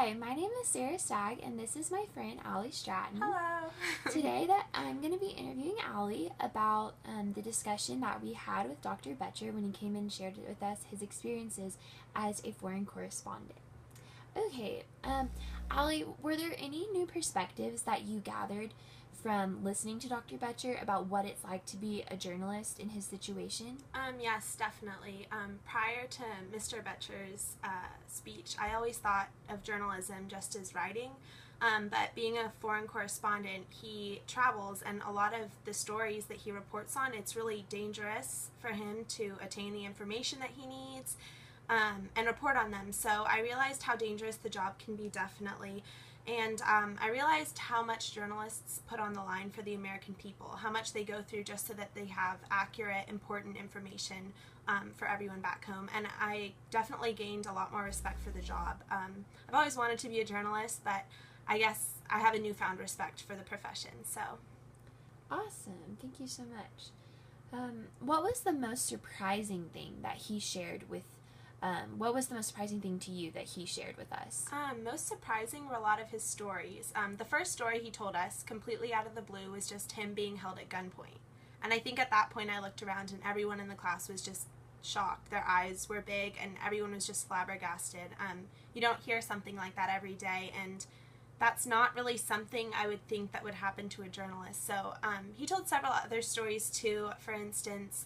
Hi, my name is Sarah Stagg, and this is my friend Allie Stratton. Hello. Today I'm going to be interviewing Allie about the discussion that we had with Dr. Betcher when he came and shared with us his experiences as a foreign correspondent. Okay, Allie, were there any new perspectives that you gathered from listening to Dr. Betcher about what it's like to be a journalist in his situation? Yes, definitely. Prior to Mr. Betcher's speech, I always thought of journalism just as writing, but being a foreign correspondent, he travels, and a lot of the stories that he reports on, it's really dangerous for him to attain the information that he needs and report on them. So I realized how dangerous the job can be, definitely. And I realized how much journalists put on the line for the American people, how much they go through just so that they have accurate, important information for everyone back home. And I definitely gained a lot more respect for the job. I've always wanted to be a journalist, but I guess I have a newfound respect for the profession. So, awesome. Thank you so much. What was the most surprising thing that he shared with what was the most surprising thing to you that he shared with us? Most surprising were a lot of his stories. The first story he told us, completely out of the blue, was just him being held at gunpoint. And I think at that point I looked around and everyone in the class was just shocked. Their eyes were big and everyone was just flabbergasted. You don't hear something like that every day, and that's not really something I would think that would happen to a journalist. So he told several other stories too. For instance,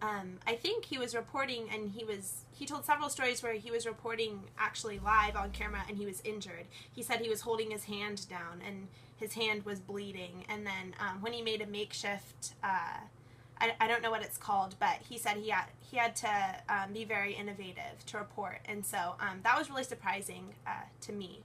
I think he was reporting, and he told several stories where he was reporting actually live on camera and he was injured. He said he was holding his hand down and his hand was bleeding, and then when he made a makeshift, I don't know what it's called, but he said he had to be very innovative to report, and so that was really surprising to me.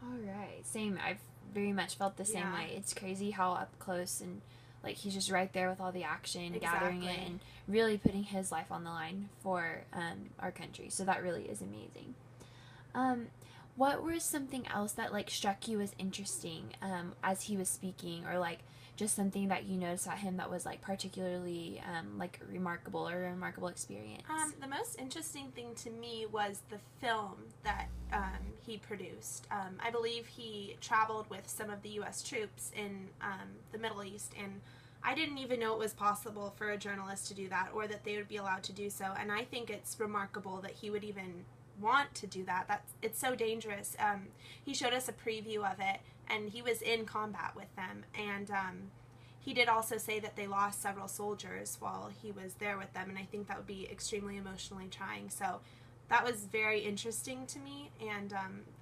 All right, same. I've very much felt the same way. It's crazy how up close and like he's just right there with all the action, gathering it, and really putting his life on the line for our country. So that really is amazing. What was something else that like struck you as interesting as he was speaking, or like just something that you noticed about him that was like particularly like remarkable or a remarkable experience? The most interesting thing to me was the film that he produced. I believe he traveled with some of the U.S. troops in the Middle East, and I didn't even know it was possible for a journalist to do that, or that they would be allowed to do so. And I think it's remarkable that he would even want to do that. It's so dangerous. He showed us a preview of it, and he was in combat with them, and he did also say that they lost several soldiers while he was there with them, and I think that would be extremely emotionally trying. So that was very interesting to me, and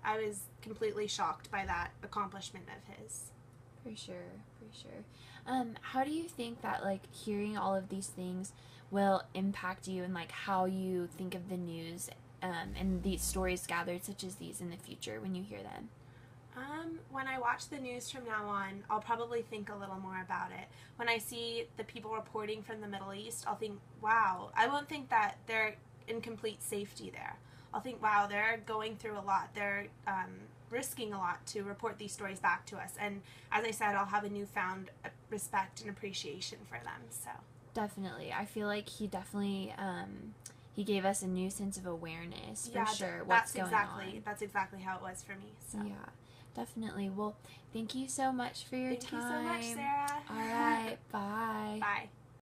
I was completely shocked by that accomplishment of his. For sure, for sure. How do you think that like hearing all of these things will impact you and like how you think of the news and these stories gathered such as these in the future when you hear them? When I watch the news from now on, I'll probably think a little more about it. When I see the people reporting from the Middle East, I'll think, wow. I won't think that they're in complete safety there. I'll think, wow, they're going through a lot. They're risking a lot to report these stories back to us. And as I said, I'll have a newfound respect and appreciation for them. So definitely. I feel like he definitely he gave us a new sense of awareness for sure. That's exactly how it was for me. So. Yeah, definitely. Well, thank you so much for your time. Thank you so much, Sarah. All right. Bye. Bye.